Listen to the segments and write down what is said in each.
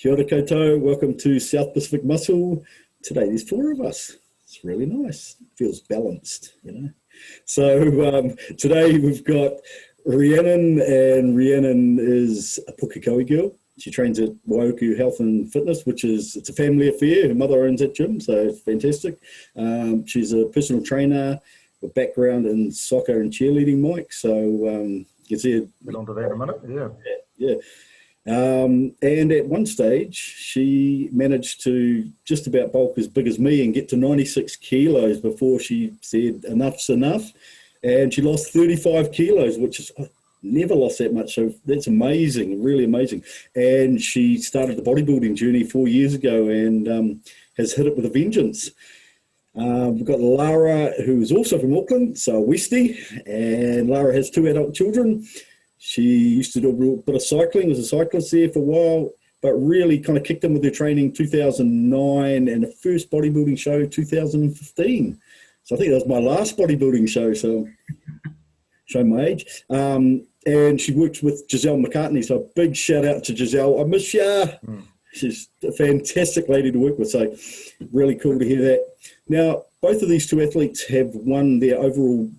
Kia ora koutou, welcome to South Pacific Muscle. Today there's four of us. It's really nice. It feels balanced, you know. So today we've got Rhiannon, and Rhiannon is a Pukekohe girl. She trains at Waiuku Health and Fitness, it's a family affair. Her mother owns that gym, so it's fantastic. She's a personal trainer with background in soccer and cheerleading, Mike. So you can see it. Get onto that in a minute, yeah. Yeah. And at one stage, she managed to just about bulk as big as me and get to 96 kilos before she said enough's enough. And she lost 35 kilos, which is, I never lost that much. So that's amazing, really amazing. And she started the bodybuilding journey 4 years ago and has hit it with a vengeance. We've got Lara, who is also from Auckland, so Westie, and Lara has 2 adult children. She used to do a bit of cycling, was a cyclist there for a while, but really kind of kicked in with her training 2009 and the first bodybuilding show 2015. So I think that was my last bodybuilding show, so showing my age. And she works with Giselle McCartney, so a big shout out to Giselle. I miss ya. She's a fantastic lady to work with, so really cool to hear that. Now, both of these two athletes have won their overall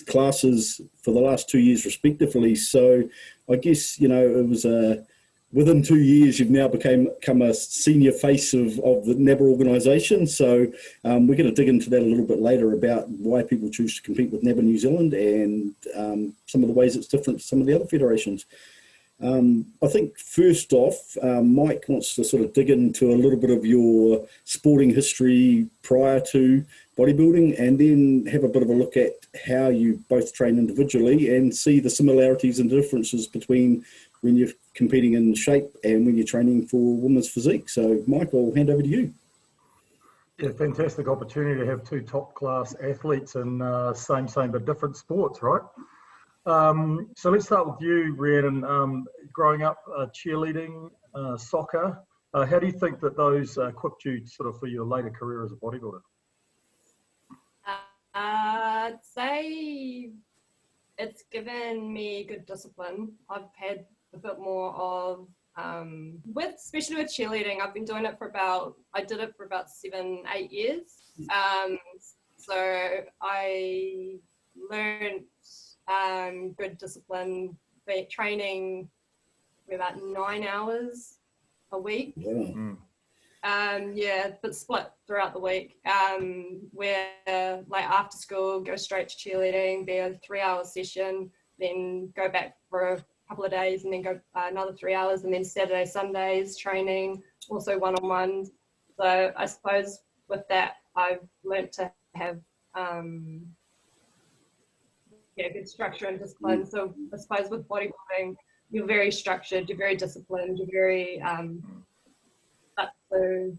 classes for the last 2 years respectively. So I guess, you know, it was within 2 years, you've now become a senior face of the NABBA organisation. So we're going to dig into that a little bit later about why people choose to compete with NABBA New Zealand and some of the ways it's different to some of the other federations. I think first off, Mike wants to sort of dig into a little bit of your sporting history prior to bodybuilding and then have a bit of a look at how you both train individually and see the similarities and differences between when you're competing in shape and when you're training for women's physique. So Mike, I'll hand over to you. Yeah, fantastic opportunity to have 2 top class athletes in same but different sports, right? So let's start with you, Rhiannon. Growing up, cheerleading, soccer, how do you think that those equipped you sort of for your later career as a bodybuilder? I'd say it's given me good discipline. I've had a bit more of, especially with cheerleading, I've been doing it I did it for about 7-8 years. So I learned good discipline, training about 9 hours a week. Yeah, but split throughout the week, where like after school, go straight to cheerleading, be a 3-hour session, then go back for a couple of days and then go another 3 hours, and then Saturday, Sundays training, also one-on-ones. So I suppose with that, I've learnt to have good structure and discipline. So I suppose with bodybuilding, you're very structured, you're very disciplined, you're very So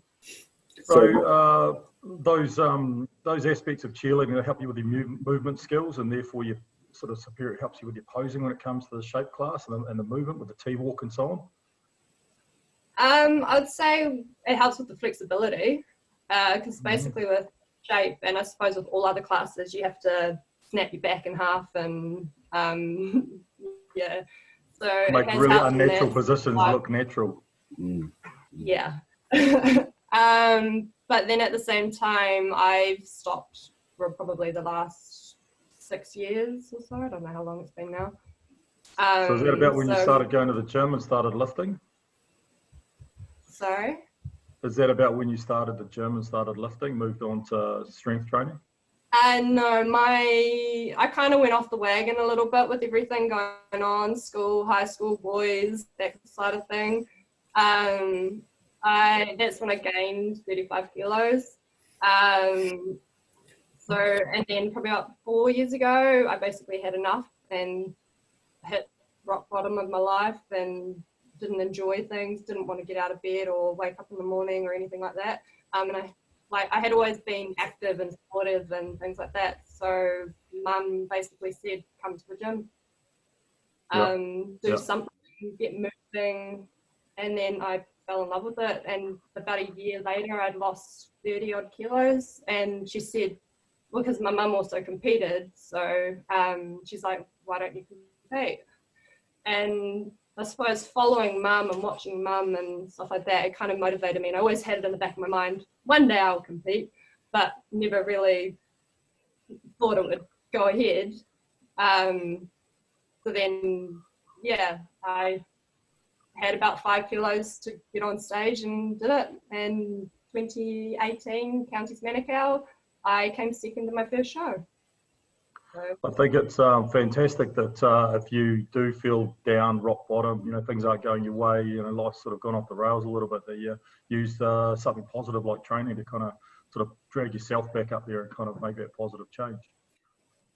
those aspects of cheerleading that help you with your movement skills, and therefore your sort of superior helps you with your posing when it comes to the shape class and the movement with the T-walk and so on. I'd say it helps with the flexibility, because basically with shape, and I suppose with all other classes, you have to snap your back in half and yeah. So make really unnatural positions look natural. Yeah. But then at the same time, I've stopped for probably the last 6 years or so. I don't know how long it's been now. So is that about when you started going to the gym and started lifting? Sorry? Is that about when you started the gym and started lifting, moved on to strength training? No, I kind of went off the wagon a little bit with everything going on, school, high school, boys, that side of thing. That's when I gained 35 kilos. And then probably about 4 years ago, I basically had enough and hit rock bottom of my life and didn't enjoy things, didn't want to get out of bed or wake up in the morning or anything like that. And I had always been active and supportive and things like that. So Mum basically said, come to the gym, do something, get moving. And then I fell in love with it. And about a year later, I'd lost 30 odd kilos. And she said, because my mum also competed. So she's like, why don't you compete? And I suppose following mum and watching mum and stuff like that, it kind of motivated me. And I always had it in the back of my mind, one day I'll compete, but never really thought it would go ahead. So then, yeah, I had about 5 kilos to get on stage and did it. And 2018, Counties Manukau, I came second in my first show. So, I think it's fantastic that if you do feel down, rock bottom, you know, things aren't going your way, you know, life's sort of gone off the rails a little bit, that you use something positive like training to kind of sort of drag yourself back up there and kind of make that positive change.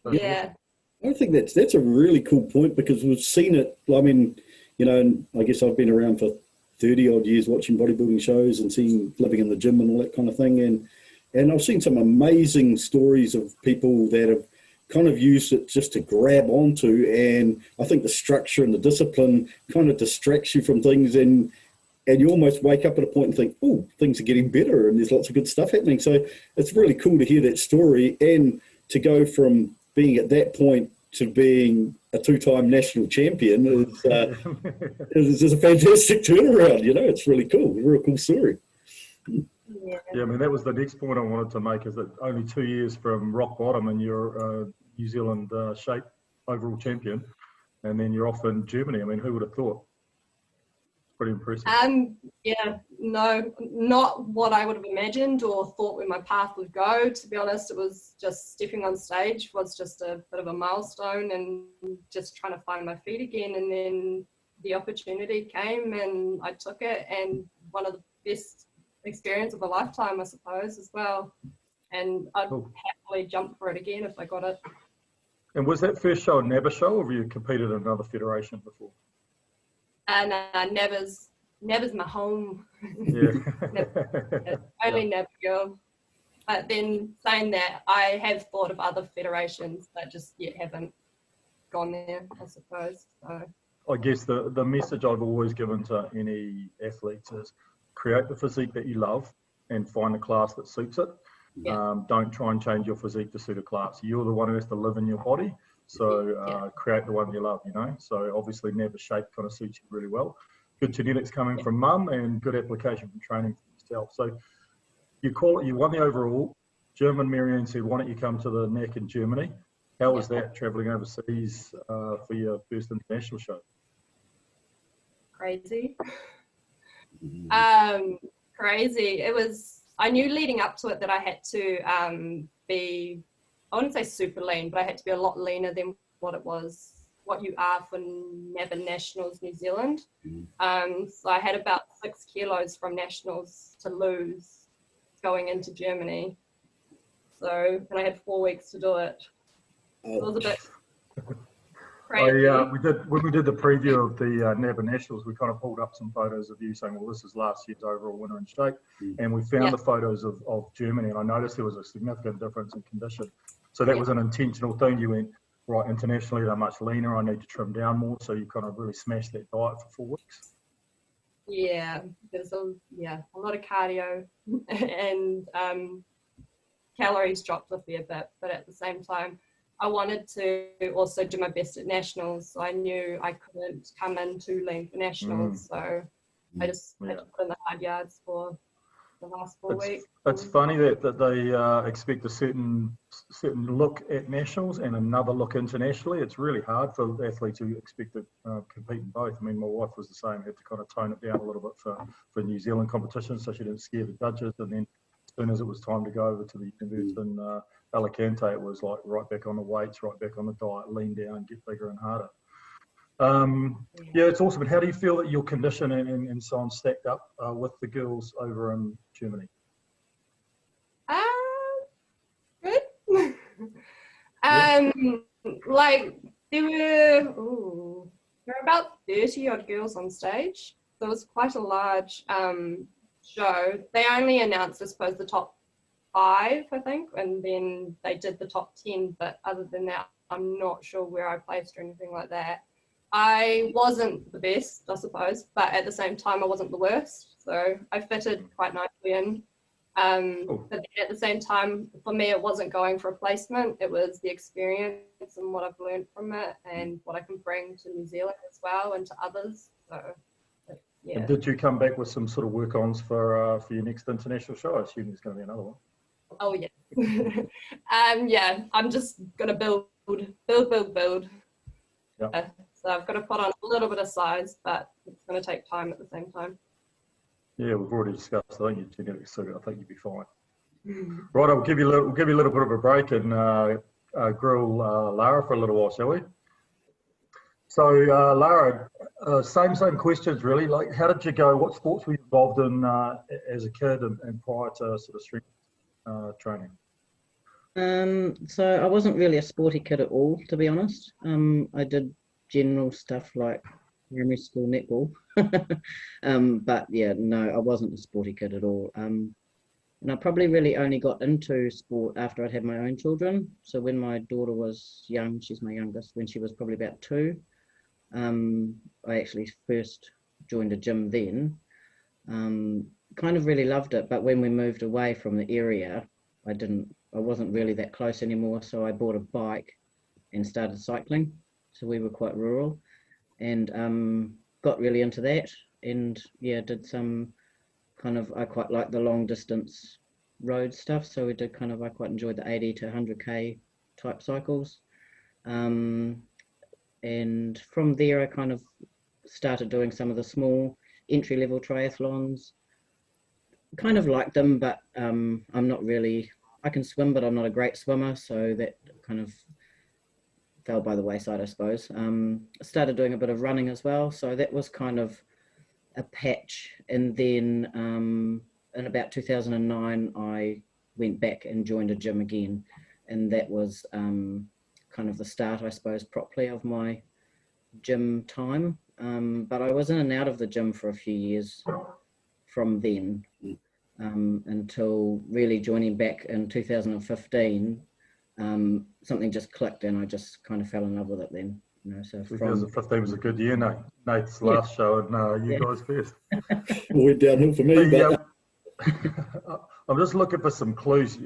That's yeah. awesome. I think that's a really cool point, because we've seen it. I mean, you know, and I guess I've been around for 30 odd years watching bodybuilding shows and living in the gym and all that kind of thing. And I've seen some amazing stories of people that have kind of used it just to grab onto. And I think the structure and the discipline kind of distracts you from things, and you almost wake up at a point and think, oh, things are getting better and there's lots of good stuff happening. So it's really cool to hear that story, and to go from being at that point to being a 2-time national champion is a fantastic turnaround. You know, it's really cool. A real cool story. Yeah. Yeah, I mean, that was the next point I wanted to make, is that only 2 years from rock bottom and you're New Zealand shape overall champion, and then you're off in Germany. I mean, who would have thought? Pretty impressive. Yeah, no, not what I would have imagined or thought where my path would go. To be honest, it was just stepping on stage was just a bit of a milestone, and just trying to find my feet again. And then the opportunity came and I took it, and one of the best experience of a lifetime, I suppose, as well. And I'd happily jump for it again if I got it. And was that first show a NABBA show, or have you competed in another federation before? And NABBA's my home. Yeah. Only NABBA girl. But then saying that, I have thought of other federations that just yet haven't gone there, I suppose. So I guess the message I've always given to any athletes is create the physique that you love and find a class that suits it. Yeah. Don't try and change your physique to suit a class. You're the one who has to live in your body. So create the one you love, you know. So obviously NABBA shape kind of suits you really well. Good genetics coming from mum, and good application from training for yourself. So you won the overall. German Marianne said, why don't you come to the NAC in Germany? How was that travelling overseas for your first international show? crazy. Crazy. It was, I knew leading up to it that I had to be, I wouldn't say super lean, but I had to be a lot leaner than what it was, what you are for NABBA Nationals New Zealand. So I had about 6 kilos from Nationals to lose going into Germany. So, and I had 4 weeks to do it. So it was a bit crazy. When we did the preview of the NABBA Nationals, we kind of pulled up some photos of you saying, well, this is last year's overall winner in shape. And we found the photos of Germany, and I noticed there was a significant difference in condition. So that was an intentional thing. You went, right, internationally, they're much leaner. I need to trim down more. So you kind of really smashed that diet for 4 weeks. Yeah, there's a lot of cardio and calories dropped a fair bit, but at the same time, I wanted to also do my best at nationals. So I knew I couldn't come in too lean for nationals. So I just had to put in the hard yards for the last 4 weeks. It's funny that they expect a certain look at nationals and another look internationally. It's really hard for athletes who expect to compete in both. I mean, my wife was the same, had to kind of tone it down a little bit for New Zealand competitions, so she didn't scare the judges. And then as soon as it was time to go over to the universe in Alicante, it was like right back on the weights, right back on the diet, lean down, get bigger and harder. Yeah, it's awesome. And how do you feel that your condition and so on stacked up with the girls over in Germany? Good. Like there were about 30 odd girls on stage. So it was quite a large show. They only announced, I suppose, the top 5, I think, and then they did the top 10. But other than that, I'm not sure where I placed or anything like that. I wasn't the best, I suppose, but at the same time, I wasn't the worst. So I fitted quite nicely in. Cool. But then at the same time, for me, it wasn't going for a placement. It was the experience and what I've learned from it and what I can bring to New Zealand as well and to others. So, yeah. And did you come back with some sort of work-ons for your next international show? I assume there's going to be another one. Oh, yeah. Yeah, I'm just going to build. Yeah. So I've got to put on a little bit of size, but it's going to take time at the same time. Yeah, we've already discussed. I think your genetics, so I think you'll be fine. Right, we'll give you a little bit of a break and grill Lara for a little while, shall we? So Lara, same questions really. Like, how did you go? What sports were you involved in as a kid and prior to sort of strength training? So I wasn't really a sporty kid at all, to be honest. I did general stuff like primary school netball, but yeah, no, I wasn't a sporty kid at all. And I probably really only got into sport after I'd had my own children. So when my daughter was young, she's my youngest, when she was probably about 2, I actually first joined a gym then. Kind of really loved it, but when we moved away from the area, I wasn't really that close anymore, so I bought a bike and started cycling. So we were quite rural, and got really into that, and yeah, did some kind of, I quite like the long distance road stuff, so we did I quite enjoyed the 80 to 100k type cycles, and from there I kind of started doing some of the small entry-level triathlons. Kind of liked them, but I'm not really, I can swim, but I'm not a great swimmer, so that kind of fell by the wayside, I suppose. I started doing a bit of running as well, so that was kind of a patch. And then in about 2009, I went back and joined a gym again, and that was kind of the start, I suppose, properly of my gym time. But I was in and out of the gym for a few years from then, until really joining back in 2015. Something just clicked and I just kind of fell in love with it then. So 2015 was a good year, Nate. Nate's last show and you guys first. Went downhill for me, but I'm just looking for some clues.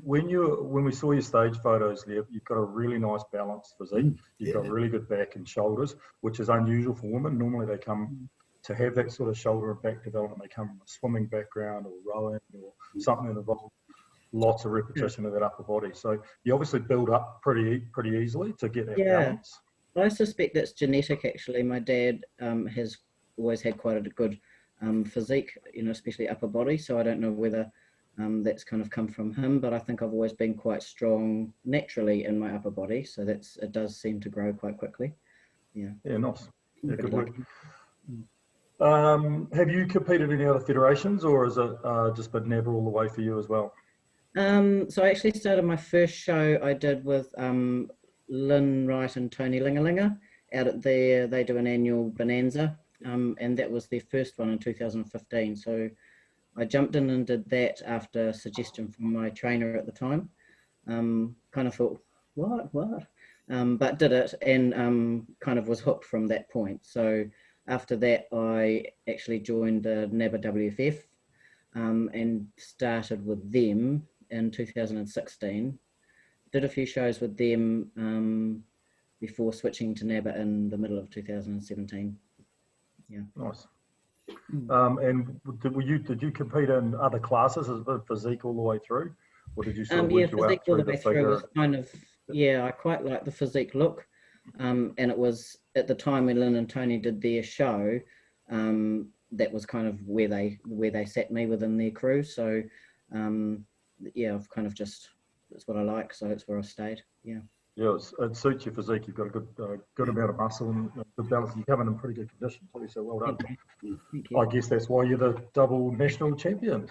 When we saw your stage photos, you've got a really nice balanced physique. You've got really good back and shoulders, which is unusual for women. Normally they come to have that sort of shoulder and back development. They come from a swimming background or rowing or something that involves lots of repetition of that upper body. So you obviously build up pretty easily to get that balance. I suspect that's genetic actually. My dad has always had quite a good physique, especially upper body. So I don't know whether that's kind of come from him, but I think I've always been quite strong naturally in my upper body. So it does seem to grow quite quickly. Yeah, nice. Yeah, good work. Have you competed in any other federations, or is it just been NABBA all the way for you as well? So I actually started my first show I did with Lynn Wright and Tony Lingalinga out at they do an annual bonanza, and that was their first one in 2015. So I jumped in and did that after a suggestion from my trainer at the time. Kind of thought, what? But did it and kind of was hooked from that point. So after that, I actually joined NABBA WFF and started with them in 2016. Did a few shows with them before switching to NABBA in the middle of 2017. Yeah. Nice. And did you compete in other classes as a physique all the way through, or did you sort of work you out through the figure? Was kind of, I quite like the physique look, and it was at the time when Lynn and Tony did their show. That was kind of where they sat me within their crew. So I've kind of that's what I like. So it's where I stayed. Yeah. Yeah, it suits your physique. You've got a good amount of muscle and good balance. You come in pretty good condition too. So well done. Thank you. I guess that's why you're the double national champion.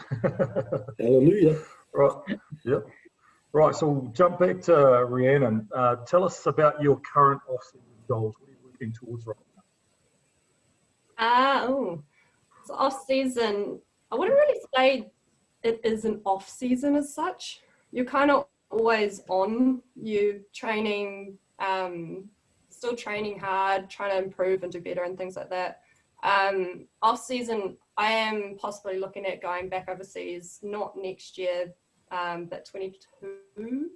hallelujah. Right. Yep. Right. So we'll jump back to Rhiannon. Tell us about your current off-season goals. What are you working towards right now? So off-season, I wouldn't really say it is an off-season as such. You're kind of always on. You training, still training hard, trying to improve and do better and things like that. Off-season, I am possibly looking at going back overseas, not next year, but 22.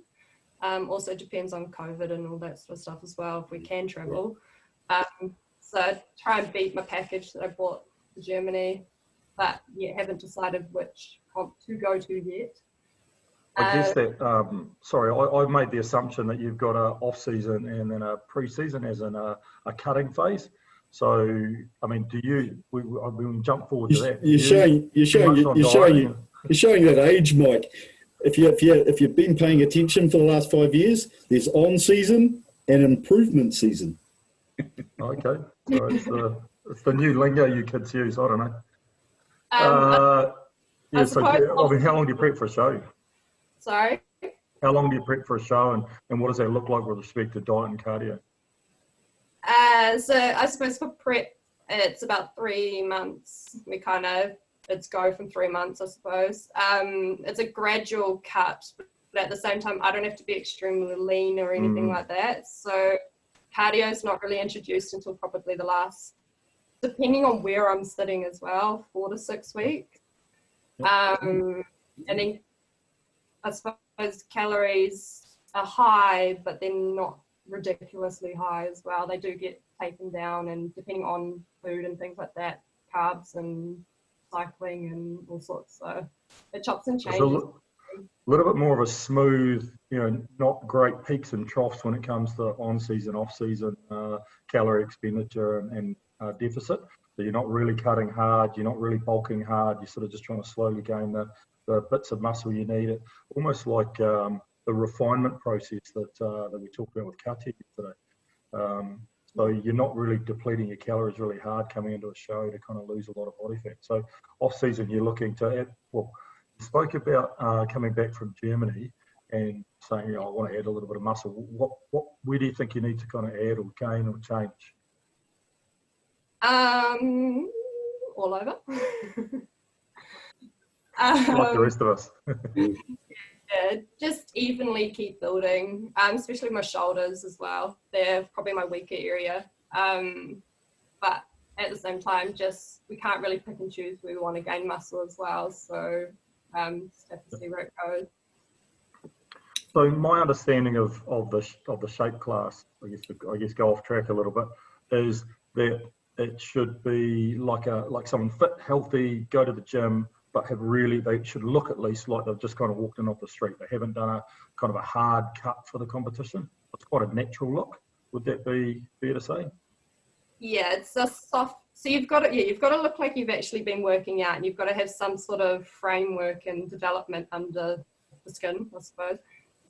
Also depends on COVID and all that sort of stuff as well, if we can travel. So try and beat my package that I bought for Germany, but yeah, haven't decided which comp to go to yet. I guess that, sorry, I made the assumption that you've got a off-season and then a pre-season as in a cutting phase. So, I mean, we jump forward to that. You're showing that age, Mike. If you've been paying attention for the last 5 years, there's on-season and improvement season. Okay, so it's the new lingo you kids use. I don't know. Yeah. So, I mean, how long do you prep for a show? Sorry? How long do you prep for a show, and what does that look like with respect to diet and cardio? So I suppose for prep, it's about 3 months. It's go from 3 months, I suppose. It's a gradual cut, but at the same time, I don't have to be extremely lean or anything like that. So cardio is not really introduced until probably the last, depending on where I'm sitting as well, 4 to 6 weeks. And then I suppose calories are high, but they're not ridiculously high as well. They do get taken down, and depending on food and things like that, carbs and cycling and all sorts. So it chops and changes. A little bit more of a smooth, not great peaks and troughs when it comes to on-season, off-season calorie expenditure and deficit. So you're not really cutting hard, you're not really bulking hard, you're sort of just trying to slowly gain the bits of muscle you need. It almost like the refinement process that we talked about with Katia yesterday. So you're not really depleting your calories really hard coming into a show to kind of lose a lot of body fat. So off season, you're looking to add, well, you spoke about coming back from Germany and saying, I want to add a little bit of muscle. Where do you think you need to kind of add or gain or change? All over. Like the rest of us. Yeah, just evenly keep building, especially my shoulders as well. They're probably my weaker area. But at the same time, we can't really pick and choose where we want to gain muscle as well. So just have to see where it goes. So my understanding of the shape class, I guess go off track a little bit, is that it should be like someone fit, healthy, go to the gym, but they should look at least like they've just kind of walked in off the street. They haven't done a kind of a hard cut for the competition. It's quite a natural look. Would that be fair to say? Yeah, it's a soft. So you've got to look like you've actually been working out, and you've got to have some sort of framework and development under the skin, I suppose.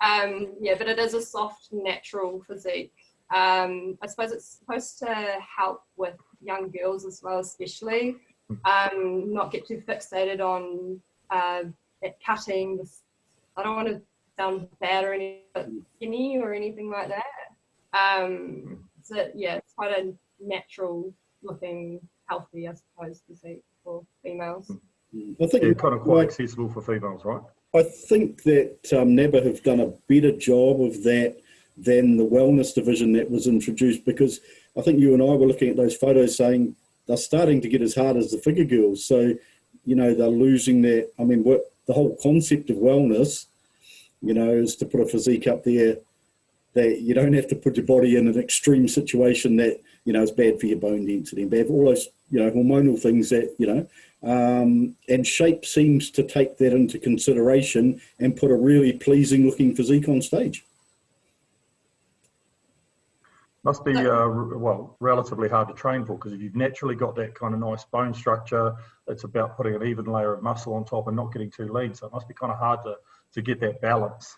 But it is a soft, natural physique. I suppose it's supposed to help with young girls as well, especially. Not get too fixated on cutting. I don't want to sound bad or skinny or anything like that. So yeah, it's quite a natural looking, healthy, I suppose, physique for females. I think it's kind of quite accessible for females, right? I think that NABBA have done a better job of that than the wellness division that was introduced, because I think you and I were looking at those photos saying they're starting to get as hard as the figure girls. So, they're losing that. I mean, the whole concept of wellness, is to put a physique up there that you don't have to put your body in an extreme situation that, is bad for your bone density and bad for all those, hormonal things that, and shape seems to take that into consideration and put a really pleasing looking physique on stage. Must be, relatively hard to train for, because if you've naturally got that kind of nice bone structure, it's about putting an even layer of muscle on top and not getting too lean. So it must be kind of hard to get that balance.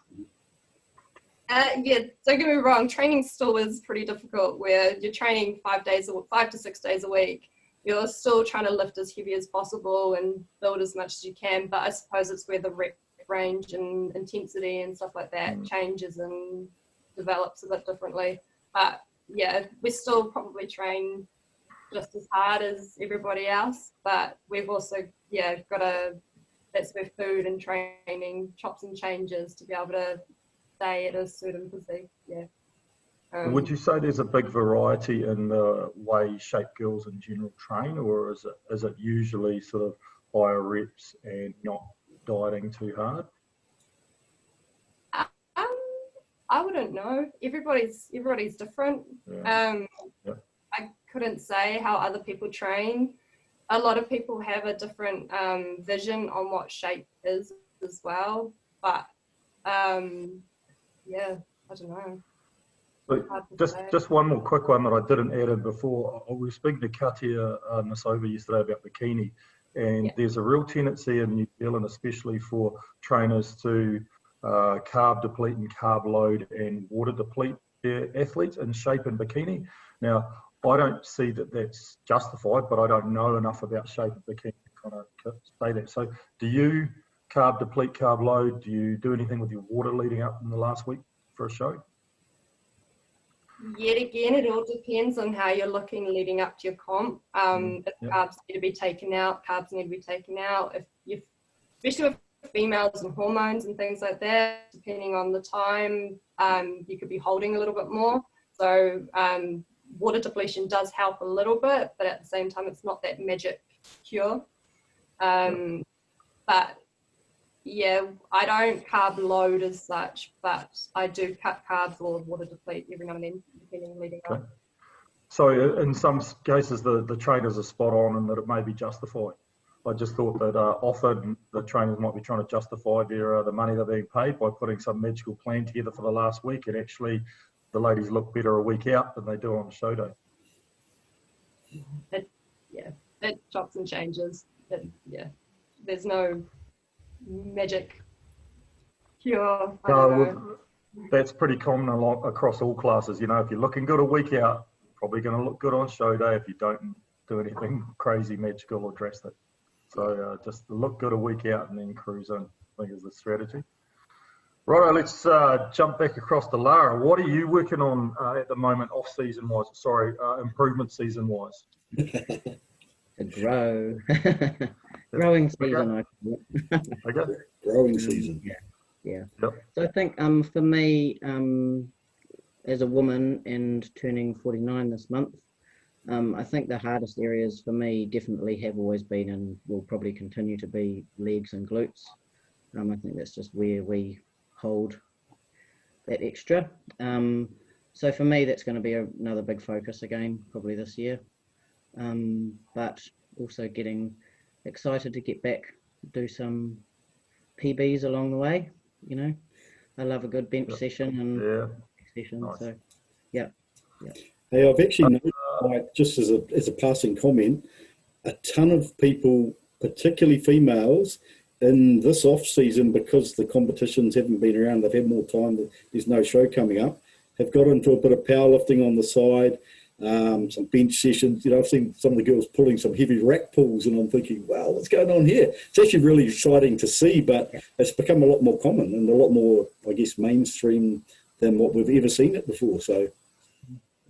Don't get me wrong, training still is pretty difficult, where you're training 5 to 6 days a week. You're still trying to lift as heavy as possible and build as much as you can, but I suppose it's where the rep range and intensity and stuff like that changes and develops a bit differently. But yeah, we still probably train just as hard as everybody else, but we've also that's where food and training chops and changes to be able to stay at a certain physique. Would you say there's a big variety in the way shape girls in general train, or is it usually sort of higher reps and not dieting too hard? I wouldn't know. Everybody's different. Yeah. I couldn't say how other people train. A lot of people have a different vision on what shape is as well. But yeah, I don't know. But just one more quick one that I didn't add in before. I was speaking to Katia Nasova yesterday about bikini, and there's a real tendency in New Zealand, especially for trainers, to carb deplete and carb load and water deplete their athletes in shape and bikini. Now, I don't see that that's justified, but I don't know enough about shape and bikini to kind of say that. So do you carb deplete, carb load? Do you do anything with your water leading up in the last week for a show? Yet again, it all depends on how you're looking leading up to your comp. If carbs need to be taken out, carbs need to be taken out. Especially with females and hormones and things like that, depending on the time, you could be holding a little bit more. So water depletion does help a little bit, but at the same time, it's not that magic cure. But yeah, I don't carb load as such, but I do cut carbs or water deplete every now and then, depending on leading up. So in some cases, the trainers are spot on and that it may be justified. I just thought that often the trainers might be trying to justify the money they're being paid by putting some magical plan together for the last week, and actually the ladies look better a week out than they do on show day. It chops and changes. There's no magic cure. That's pretty common across all classes. You know, if you're looking good a week out, probably going to look good on show day if you don't do anything crazy, magical or drastic. So just look good a week out and then cruise in, I think is the strategy. Righto, let's jump back across to Lara. What are you working on at the moment, off-season wise? Sorry, improvement season wise. To grow. Growing season, Okay. Growing season. Yeah. Yep. So I think for me, as a woman and turning 49 this month, I think the hardest areas for me definitely have always been and will probably continue to be legs and glutes. I think that's just where we hold that extra. So for me, that's going to be another big focus again, probably this year. But also getting excited to get back, do some PBs along the way. You know, I love a good bench session and session. Nice. So, yeah. Hey, I've actually noticed, like, just as a passing comment, a ton of people, particularly females, in this off season, because the competitions haven't been around, they've had more time, there's no show coming up, have got into a bit of powerlifting on the side, some bench sessions. You know, I've seen some of the girls pulling some heavy rack pulls, and I'm thinking, wow, what's going on here? It's actually really exciting to see, but it's become a lot more common and a lot more, I guess, mainstream than what we've ever seen it before. So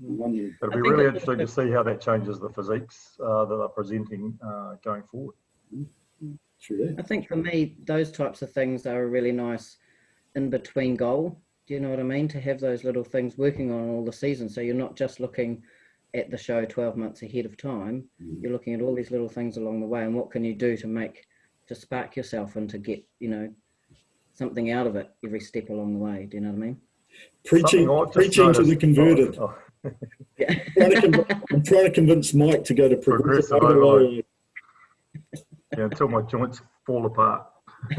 it'll be really interesting to see how that changes the physiques that they're presenting going forward. Sure. I think for me, those types of things are a really nice in between goal. Do you know what I mean? To have those little things working on all the season. So you're not just looking at the show 12 months ahead of time. You're looking at all these little things along the way, and what can you do to spark yourself and to get, you know, something out of it every step along the way. Do you know what I mean? Preaching to the converted. I'm trying to convince Mike to go to progressive. Until my joints fall apart.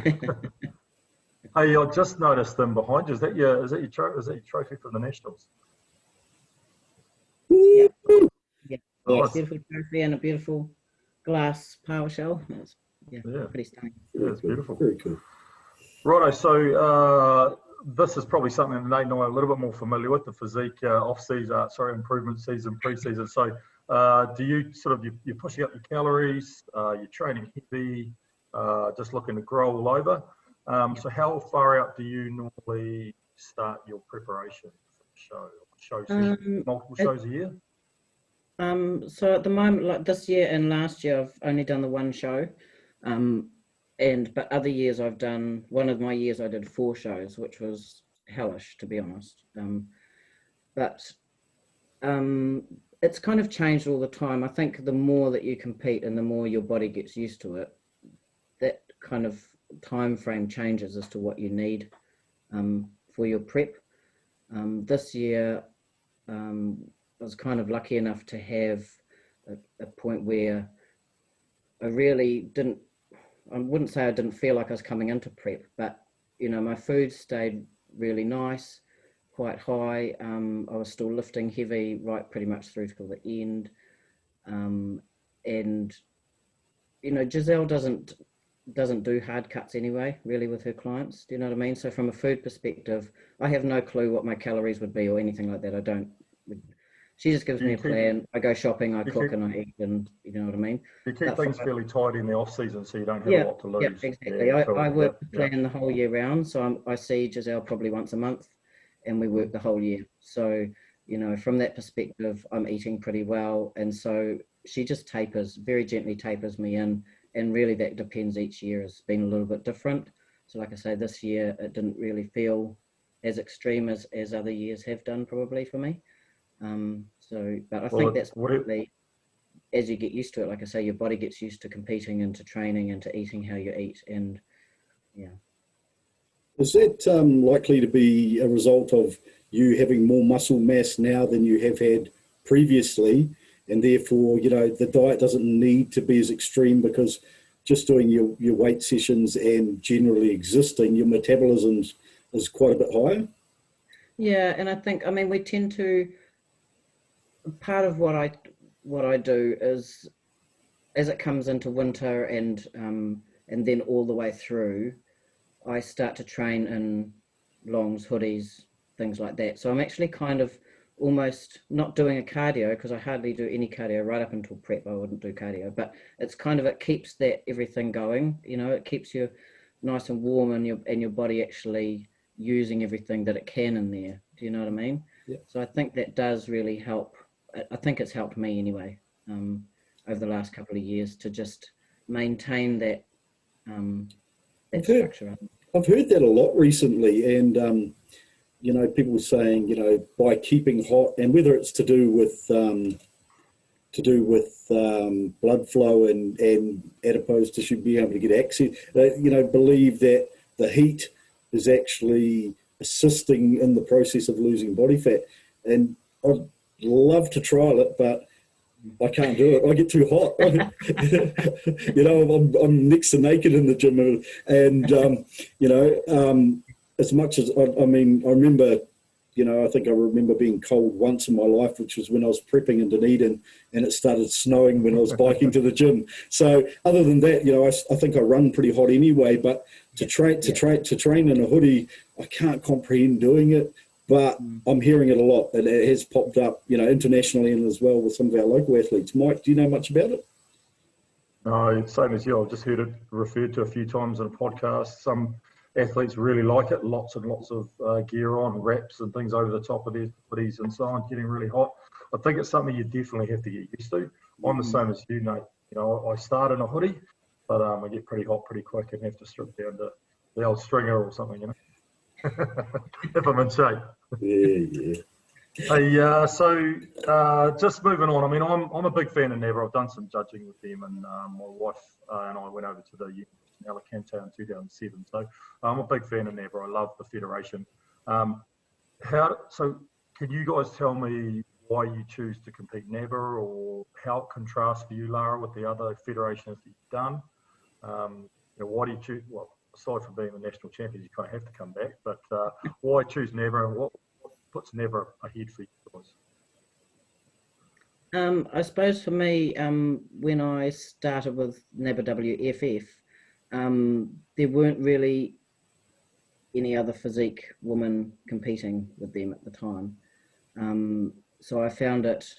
Hey, I just noticed them behind you. Is that your trophy from the Nationals? Yeah. Nice. Beautiful trophy and a beautiful glass power shell. That's pretty stunning. Yeah, it's beautiful. Very cool. Righto, so this is probably something that Nate and I are a little bit more familiar with, the physique improvement season, pre-season. So do you you're pushing up your calories, you're training heavy, just looking to grow all over. So how far out do you normally start your preparation for the show season? Multiple shows a year? So at the moment, like this year and last year, I've only done the one show. But other years one of my years I did 4 shows, which was hellish, to be honest. but it's kind of changed all the time. I think the more that you compete and the more your body gets used to it, that kind of time frame changes as to what you need for your prep. This year, I was kind of lucky enough to have a point where I really didn't, I wouldn't say I didn't feel like I was coming into prep, but, you know, my food stayed really nice, quite high. I was still lifting heavy right pretty much through till the end. And, you know, Giselle doesn't do hard cuts anyway, really, with her clients. Do you know what I mean? So from a food perspective, I have no clue what my calories would be or anything like that. I don't. She just gives me a plan. I go shopping, I cook, and I eat, and you know what I mean? You keep things fairly tight in the off season, so you don't have a lot to lose. Yeah, exactly. I work the plan the whole year round, so I see Giselle probably once a month, and we work the whole year. So, you know, from that perspective, I'm eating pretty well, and so she just very gently tapers me in, and really that depends each year. Has been a little bit different. So like I say, this year it didn't really feel as extreme as other years have done probably for me. But I think that's probably, as you get used to it, like I say, your body gets used to competing and to training and to eating how you eat, and yeah. Is that likely to be a result of you having more muscle mass now than you have had previously, and therefore, you know, the diet doesn't need to be as extreme because just doing your weight sessions and generally existing, your metabolism is quite a bit higher? Yeah, and I think, I mean, we tend to, part of what I do is, as it comes into winter and then all the way through, I start to train in longs, hoodies, things like that. So I'm actually kind of almost not doing a cardio, because I hardly do any cardio right up until prep. I wouldn't do cardio, but it's kind of, it keeps that everything going, you know, it keeps you nice and warm, and your body actually using everything that it can in there. Do you know what I mean? Yeah. So I think that does really help. I think it's helped me anyway, over the last couple of years, to just maintain that structure. I've heard that a lot recently, and you know, people saying, you know, by keeping hot, and whether it's to do with blood flow and adipose tissue being able to get access, you know, believe that the heat is actually assisting in the process of losing body fat. And I'd love to trial it, but I can't do it. I get too hot. You know, I'm next to naked in the gym, and you know, as much as I mean, I remember, you know, I think I remember being cold once in my life, which was when I was prepping in Dunedin, and it started snowing when I was biking to the gym. So other than that, you know, I think I run pretty hot anyway. But to train in a hoodie, I can't comprehend doing it. But I'm hearing it a lot, and it has popped up, you know, internationally and as well with some of our local athletes. Mike, do you know much about it? No, same as you. I've just heard it referred to a few times in a podcast. Some athletes really like it. Lots and lots of gear on, wraps and things over the top of their hoodies and so on, getting really hot. I think it's something you definitely have to get used to. I'm the same as you, Nate. You know, I start in a hoodie, but I get pretty hot pretty quick and have to strip down to the old stringer or something, you know, if I'm in shape. Yeah. Hey, so just moving on. I mean, I'm a big fan of NABBA. I've done some judging with them, and my wife and I went over to the University of Alicante in 2007. So I'm a big fan of NABBA. I love the federation. So can you guys tell me why you choose to compete in NABBA, or how it contrasts for you, Lara, with the other federations that you've done? You know, why do you choose? Well, aside from being the national champions, you kind of have to come back. But why choose NABBA, and what puts NABBA ahead for you guys? I suppose for me, when I started with NABBA WFF, there weren't really any other physique women competing with them at the time. So I found it,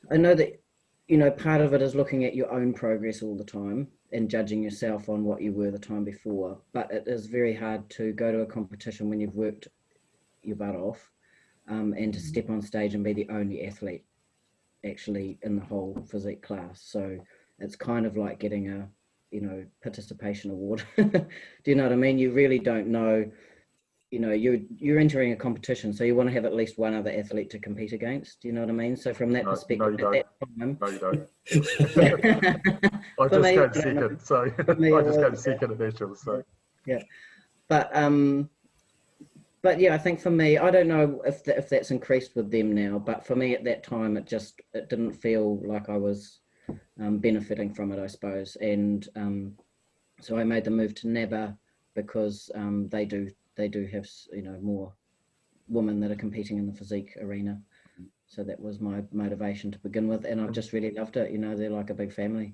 I know that, you know, part of it is looking at your own progress all the time and judging yourself on what you were the time before, but it is very hard to go to a competition when you've worked your butt off, and to step on stage and be the only athlete actually in the whole physique class. So it's kind of like getting a, you know, participation award. Do you know what I mean? You really don't know, you know, you're entering a competition, so you want to have at least one other athlete to compete against. Do you know what I mean? So from that perspective, no, you at that time, no, you don't. I for just me, came second, so I just came second at nationals. So yeah, but yeah, I think for me, I don't know if that's increased with them now, but for me at that time, it didn't feel like I was benefiting from it, I suppose, and so I made the move to NABBA because they do have, you know, more women that are competing in the physique arena. So that was my motivation to begin with, and I've just really loved it. You know, they're like a big family.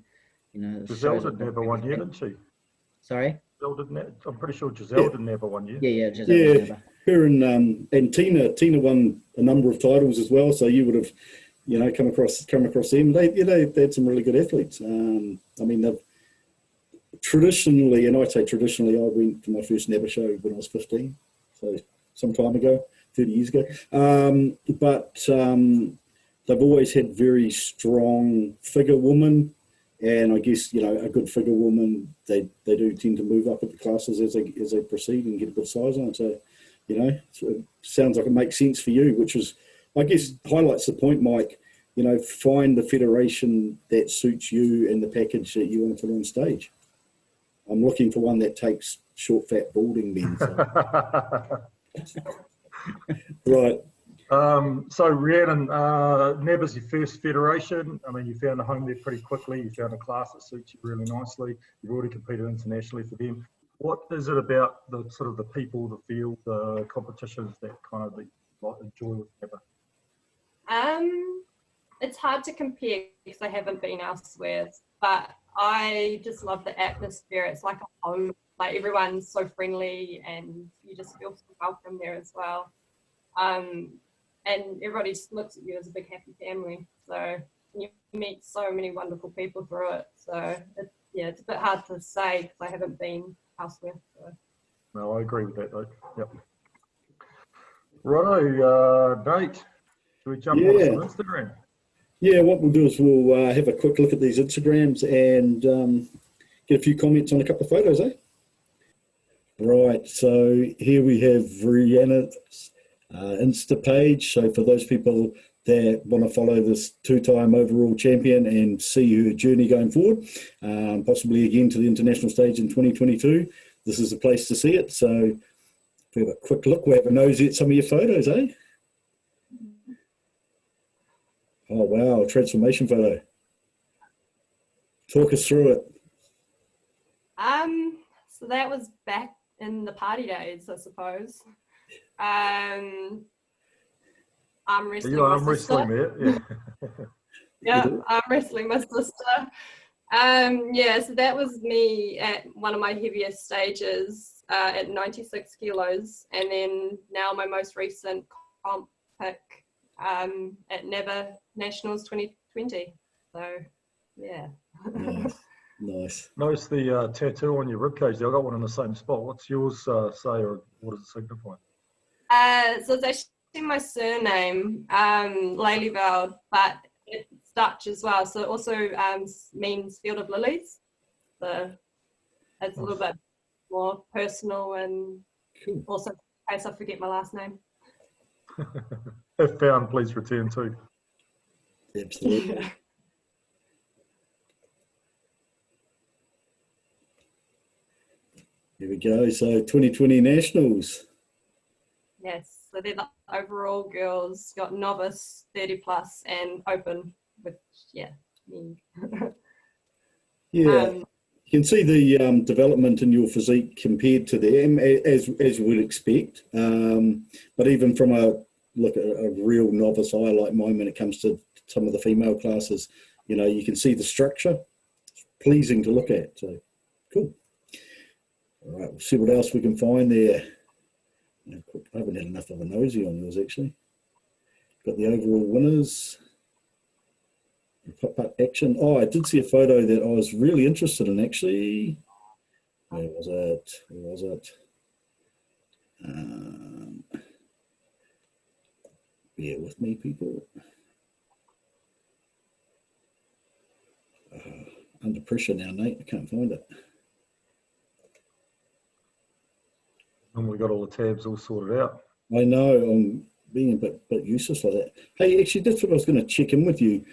You know, Giselle didn't have one year, didn't she? Sorry? Giselle didn't. I'm pretty sure Giselle didn't have one year. Yeah, Giselle was NABBA. Her and Tina won a number of titles as well. So you would have, you know, come across them. They had some really good athletes. I mean, they've traditionally, and I say traditionally, I went to my first NABBA show when I was 15, so some time ago, 30 years ago. But they've always had very strong figure women, and I guess, you know, a good figure woman, they do tend to move up at the classes as they proceed and get a good size on it. So, you know, it sounds like it makes sense for you, which is, I guess, highlights the point, Mike. You know, find the federation that suits you and the package that you want to put on stage. I'm looking for one that takes short, fat, balding men. So. Right. So Rhiannon, NABBA's your first federation. I mean, you found a home there pretty quickly. You found a class that suits you really nicely. You've already competed internationally for them. What is it about the sort of the people, the field, the competitions that kind of enjoy with NABBA? It's hard to compare because I haven't been elsewhere, but I just love the atmosphere. It's like a home. Like, everyone's so friendly and you just feel so welcome there as well. And everybody just looks at you as a big happy family. So you meet so many wonderful people through it. So it's a bit hard to say because I haven't been elsewhere. So. No, I agree with that though. Yep. Righto, Nate, should we jump on some Instagram? Yeah, what we'll do is we'll have a quick look at these Instagrams and get a few comments on a couple of photos, eh? Right, so here we have Rhiannon's Insta page. So for those people that want to follow this two-time overall champion and see her journey going forward, possibly again to the international stage in 2022, this is the place to see it. So if we have a quick look, we'll have a nosy at some of your photos, eh? Oh, wow, transformation photo. Talk us through it. So that was back in the party days, I suppose. I'm wrestling my sister. Yeah. Yeah, I'm wrestling my sister. So that was me at one of my heaviest stages at 96 kilos. And then now my most recent comp pick at NABBA Nationals 2020. So, yeah. Nice. Notice the tattoo on your ribcage there. I got one in the same spot. What's yours say, or what does it signify? So it's actually my surname, Lelieveld, but it's Dutch as well. So it also means field of lilies. So it's a little bit more personal, and also in case I forget my last name. If found, please return too. Absolutely. Yeah. Here we go. So 2020 Nationals. Yes, so they're the overall girls, got novice, 30 plus, and open, which, me. You can see the development in your physique compared to them, as you would expect. But even from a real novice eye like mine, when it comes to some of the female classes, you know, you can see the structure. It's pleasing to look at. So cool. All right, we'll see what else we can find there. I haven't had enough of a nosy on yours, actually. Got the overall winners. Pop-up action. Oh, I did see a photo that I was really interested in, actually. Where was it? Bear with me, people. Under pressure now, Nate. I can't find it. Normally got all the tabs all sorted out. I know, I'm being a bit useless like that. Hey, actually, that's what I was going to check in with you.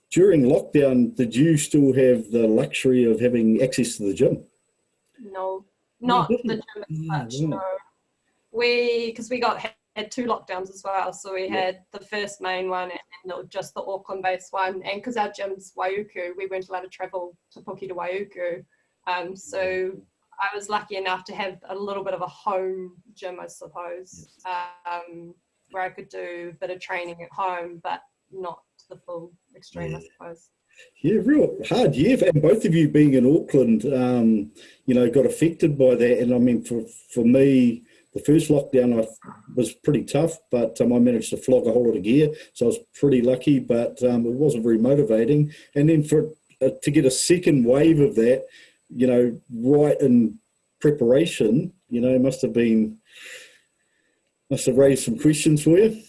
During lockdown, did you still have the luxury of having access to the gym? No, not the gym as much, Right. no. Because we had 2 lockdowns as well. So we had the first main one and then just the Auckland-based one. And because our gym's Waiuku, we weren't allowed to travel to Puki to Waiuku. So I was lucky enough to have a little bit of a home gym, I suppose, where I could do a bit of training at home, but not to the full extreme, I suppose. Yeah, real hard year. And both of you being in Auckland, you know, got affected by that. And I mean, for me, the first lockdown was pretty tough, but I managed to flog a whole lot of gear. So I was pretty lucky, but it wasn't very motivating. And then to get a second wave of that, you know, right in preparation, you know, must have raised some questions for you.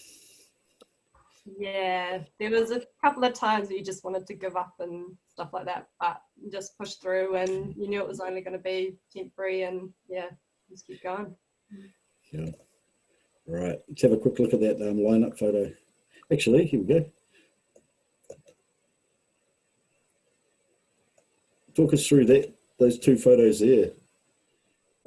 Yeah, there was a couple of times where you just wanted to give up and stuff like that, but you just pushed through and you knew it was only going to be temporary and just keep going. Yeah. Right. Let's have a quick look at that lineup photo. Actually, here we go. Talk us through those 2 photos there.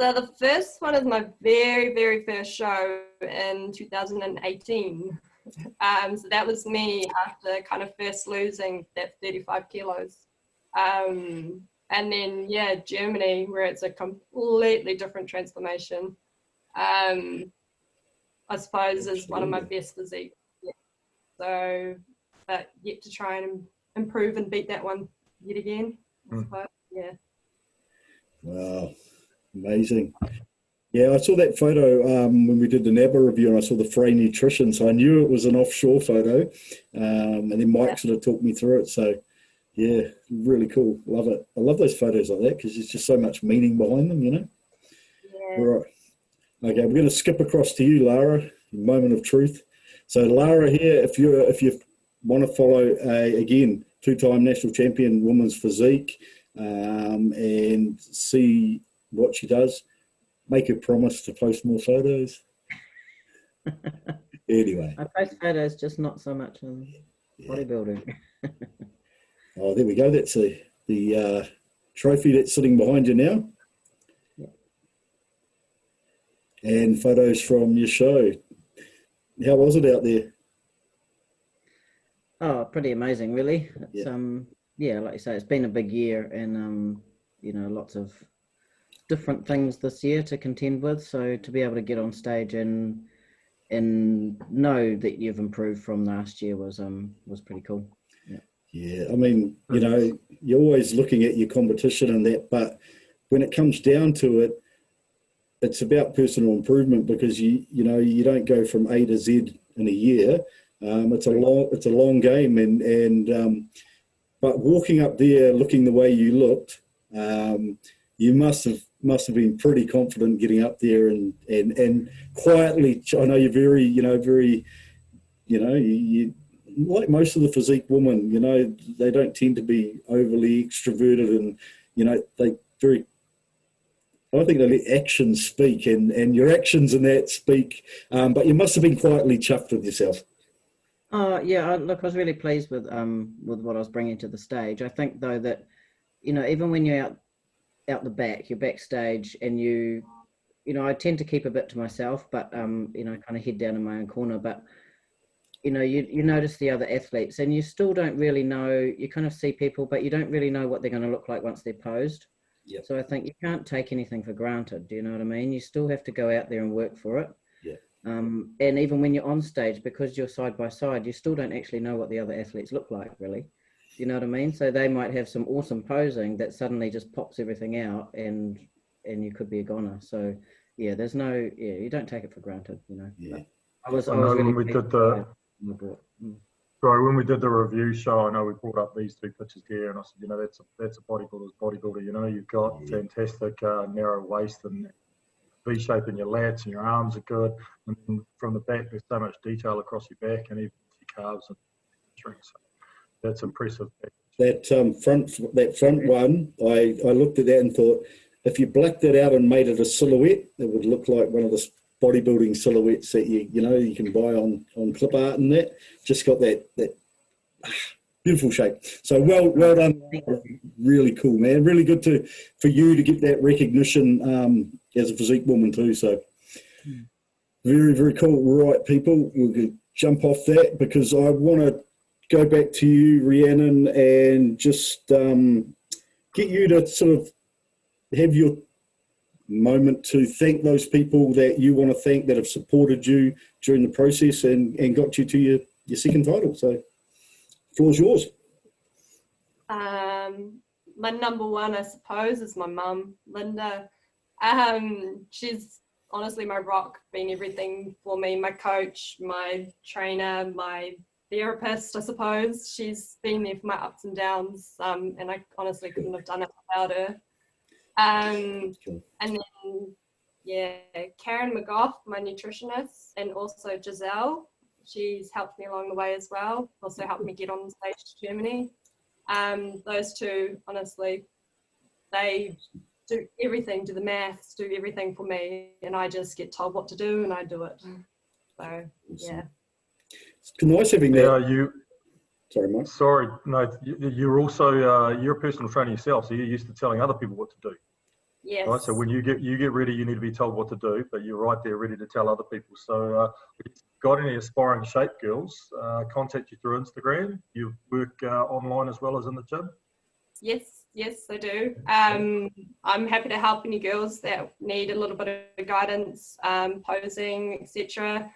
So the first one is my very, very first show in 2018. So that was me after kind of first losing that 35 kilos. And then, Germany, where it's a completely different transformation. I suppose is one of my best physique. Yeah. So, but yet to try and improve and beat that one yet again. I suppose. Yeah. Wow, amazing. Yeah, I saw that photo when we did the NABBA review, and I saw the Frey Nutrition, so I knew it was an offshore photo. And then Mike sort of talked me through it. So, yeah, really cool. Love it. I love those photos like that because there's just so much meaning behind them, you know? Yeah. All right. Okay, we're going to skip across to you, Lara. Moment of truth. So, Lara here, if you want to follow, again, 2-time national champion women's physique, and see what she does, make a promise to post more photos. Anyway. I post photos, just not so much on bodybuilding. Oh, there we go. That's the trophy that's sitting behind you now. Yeah. And photos from your show. How was it out there? Oh, pretty amazing, really. It's, yeah. Like you say, it's been a big year and, you know, lots of different things this year to contend with. So to be able to get on stage and know that you've improved from last year was pretty cool. Yeah. Yeah, I mean, you know, you're always looking at your competition and that, but when it comes down to it, it's about personal improvement because you know you don't go from A to Z in a year. It's a long game, and but walking up there looking the way you looked, you must have been pretty confident getting up there and quietly. I know you're very you like most of the physique women, you know, they don't tend to be overly extroverted, and you know I think they let actions speak, and your actions in that speak. But you must have been quietly chuffed with yourself. Yeah, look, I was really pleased with what I was bringing to the stage. I think though that, you know, even when you're out the back, you're backstage, and you know, I tend to keep a bit to myself, but you know, kind of head down in my own corner. But you know, you notice the other athletes, and you still don't really know. You kind of see people, but you don't really know what they're going to look like once they're posed. Yep. So I think you can't take anything for granted. Do you know what I mean? You still have to go out there and work for it. Yeah. And even when you're on stage, because you're side by side, you still don't actually know what the other athletes look like, really. Do you know what I mean? So they might have some awesome posing that suddenly just pops everything out, and you could be a goner. So yeah, you don't take it for granted, you know. Yeah. I was really when we did when we did the review show, I know we brought up these 2 pictures here, and I said, you know, that's a bodybuilder's bodybuilder. You know, you've got fantastic narrow waist and V shape in your lats, and your arms are good. And then from the back, there's so much detail across your back and even your calves and strength. So that's impressive. That front one, I looked at that and thought, if you blacked it out and made it a silhouette, it would look like one of the bodybuilding silhouettes that you can buy on clip art and that. Just got that beautiful shape. So well done. Really cool, man. Really good for you to get that recognition as a physique woman too. So very, very cool. Right, people, we'll jump off that because I want to go back to you, Rhiannon, and just get you to sort of have your moment to thank those people that you want to thank that have supported you during the process and got you to your second title. So the floor's yours. My number one, I suppose, is my mum, Linda. She's honestly my rock, been everything for me, my coach, my trainer, my therapist, I suppose. She's been there for my ups and downs, and I honestly couldn't have done it without her. And then, yeah, Karen McGough, my nutritionist, and also Giselle. She's helped me along the way as well. Also helped me get on stage to Germany. Those two, honestly, they do everything, do the maths, do everything for me, and I just get told what to do and I do it. So, yeah. It's nice having that. Yeah, Sorry, Mike. Sorry, no, you're also, you're a personal trainer yourself, so you're used to telling other people what to do. Yes. Right, so when you get ready, you need to be told what to do, but you're right there ready to tell other people. So if you've got any aspiring shape girls, contact you through Instagram. You work online as well as in the gym? Yes, I do. I'm happy to help any girls that need a little bit of guidance, posing, etc.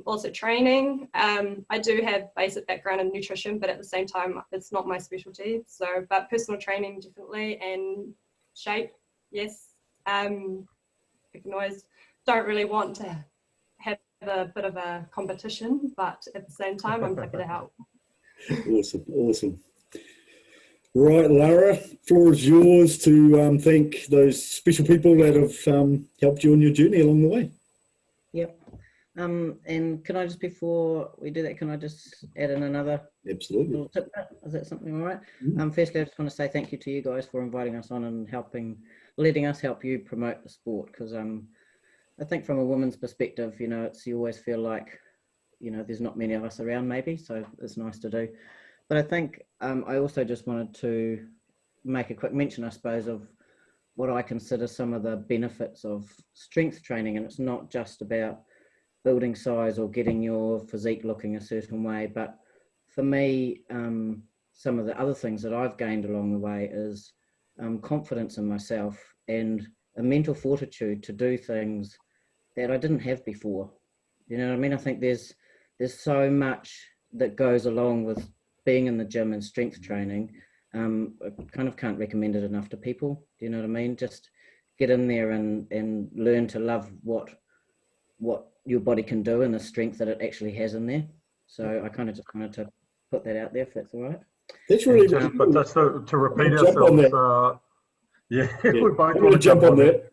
Also training. I do have basic background in nutrition, but at the same time, it's not my specialty. So, but personal training definitely, and shape, yes. I can always, don't really want to have a bit of a competition, but at the same time, I'm happy to help. Awesome. Right, Lara, floor is yours to thank those special people that have helped you on your journey along the way. Yep. And can I just, before we do that, can I just add in another Absolutely. little tip? Is that something all right? Mm-hmm. Firstly, I just want to say thank you to you guys for inviting us on and letting us help you promote the sport, because I think from a woman's perspective, you always feel like, there's not many of us around maybe, so it's nice to do. But I think I also just wanted to make a quick mention, I suppose, of what I consider some of the benefits of strength training. And it's not just about building size or getting your physique looking a certain way, but for me, some of the other things that I've gained along the way is confidence in myself and a mental fortitude to do things that I didn't have before. You know what I mean? I think there's so much that goes along with being in the gym and strength training. I kind of can't recommend it enough to people. Do you know what I mean? Just get in there and learn to love what your body can do and the strength that it actually has in there. So I kind of just wanted to put that out there, if that's all right. That's really good. But that's to repeat ourselves. We both want to jump on that.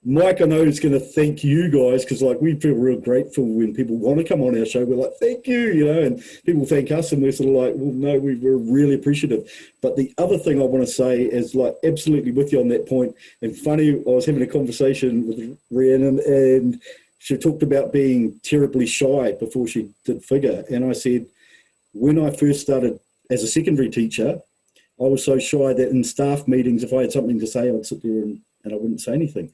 Mike, I know, is going to thank you guys, because we feel real grateful when people want to come on our show. We're like, thank you, and people thank us, and we're sort of like, well, no, we're really appreciative. But the other thing I want to say is, absolutely with you on that point. And funny, I was having a conversation with Rhiannon, and she talked about being terribly shy before she did figure. And I said, when I first started as a secondary teacher, I was so shy that in staff meetings, if I had something to say, I'd sit there and I wouldn't say anything.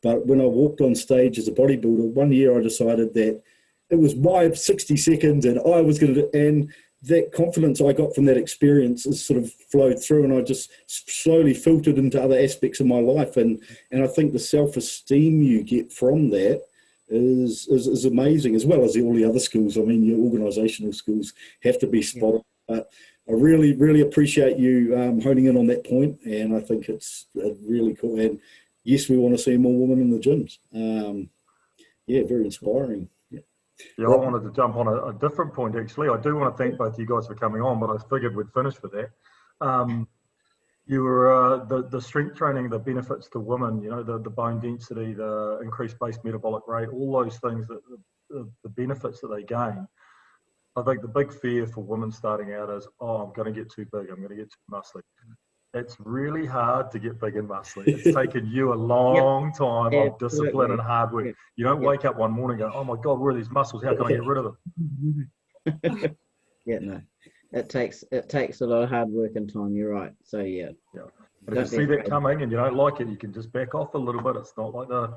But when I walked on stage as a bodybuilder, one year I decided that it was my 60 seconds and I was going to, and that confidence I got from that experience has sort of flowed through, and I just slowly filtered into other aspects of my life. And I think the self-esteem you get from that is amazing, as well as all the other skills. I mean, your organisational skills have to be spot on. But I really, really appreciate you honing in on that point, and I think it's really cool. And yes, we want to see more women in the gyms. Very inspiring. Yeah, I wanted to jump on a different point, actually. I do want to thank both you guys for coming on, but I figured we'd finish with that. You were the strength training, the benefits to women, the bone density, the increased base metabolic rate, all those things, that the benefits that they gain. I think the big fear for women starting out is, I'm going to get too big, I'm going to get too muscly. it's really hard to get big and muscly. It's taken you a long time of discipline and hard work. You don't wake up one morning and go, oh my God, where are these muscles? How can I get rid of them? Yeah, no. It takes a lot of hard work and time, you're right. So yeah. But if you see that coming and you don't like it, you can just back off a little bit. It's not like the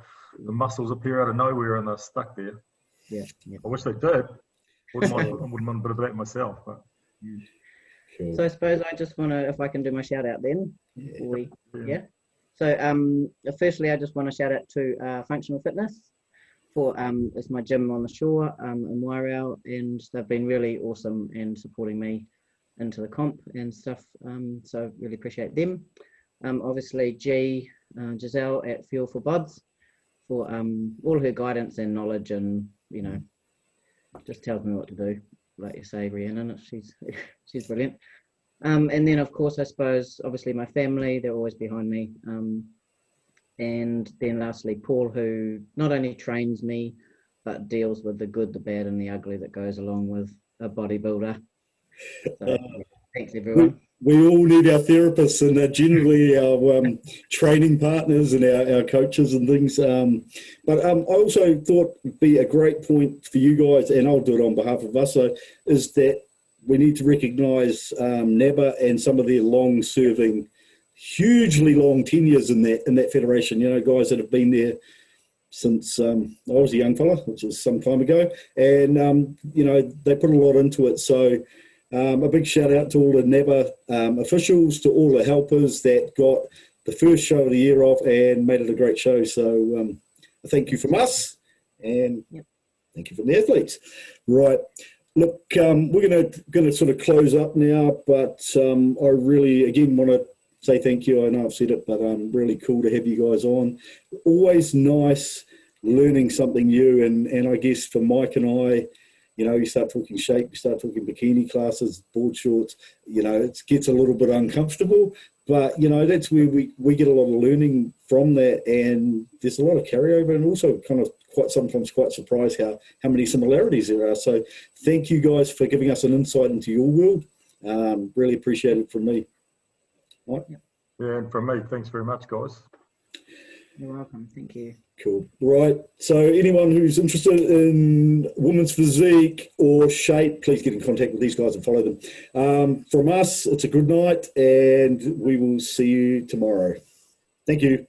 muscles appear out of nowhere and they're stuck there. Yeah. I wish they did. Wouldn't mind a bit of that myself. But. Cool. So I suppose I just want to, if I can do my shout out then. So firstly, I just want to shout out to Functional Fitness for it's my gym on the shore in Wairau, and they've been really awesome and supporting me into the comp and stuff. So really appreciate them. Obviously Giselle at Fuel for Bods for all her guidance and knowledge, and just tells me what to do. Like you say, Rhiannon, she's brilliant. And then of course, I suppose, obviously my family, they're always behind me. And then lastly, Paul, who not only trains me, but deals with the good, the bad, and the ugly that goes along with a bodybuilder. So, thanks everyone. We all need our therapists and generally our training partners and our coaches and things. But I also thought it'd be a great point for you guys, and I'll do it on behalf of us, is that we need to recognise NABBA and some of their long-serving, hugely long tenures in that federation. Guys that have been there since I was a young fella, which is some time ago, and they put a lot into it. So a big shout out to all the NABBA officials, to all the helpers that got the first show of the year off and made it a great show. So thank you from us, and thank you from the athletes. Right. Look, we're going to sort of close up now, but I really, again, want to say thank you. I know I've said it, but really cool to have you guys on. Always nice learning something new, and I guess for Mike and I, you start talking shape, you start talking bikini classes, board shorts, it gets a little bit uncomfortable, but, that's where we get a lot of learning from that, and there's a lot of carryover, and also kind of sometimes quite surprised how many similarities there are. So thank you guys for giving us an insight into your world. Really appreciate it from me. Right? Yeah, and from me, thanks very much, guys. You're welcome. Thank you. Cool. Right. So anyone who's interested in women's physique or shape, please get in contact with these guys and follow them. From us, it's a good night, and we will see you tomorrow. Thank you.